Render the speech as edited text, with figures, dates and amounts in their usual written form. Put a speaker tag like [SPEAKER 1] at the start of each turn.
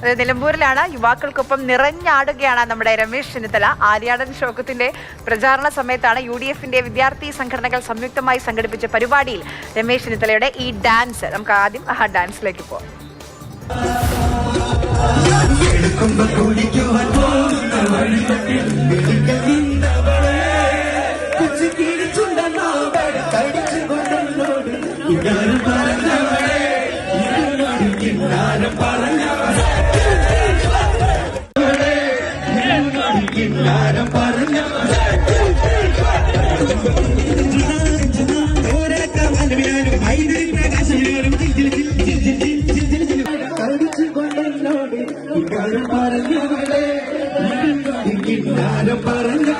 [SPEAKER 1] നിലമ്പൂരിലാണ്. യുവാക്കൾക്കൊപ്പം നിറഞ്ഞാടുകയാണ് നമ്മുടെ രമേശ് ചെന്നിത്തല. ആര്യാടൻ ഷൗക്കത്തിന്റെ പ്രചാരണ സമയത്താണ് UDFന്റെ വിദ്യാർത്ഥി സംഘടനകൾ സംയുക്തമായി സംഘടിപ്പിച്ച പരിപാടിയിൽ രമേശ് ചെന്നിത്തലയുടെ ഈ ഡാൻസ്. നമുക്ക് ആദ്യം ആ ഡാൻസിലേക്ക് പോകാം.
[SPEAKER 2] പറഞ്ഞ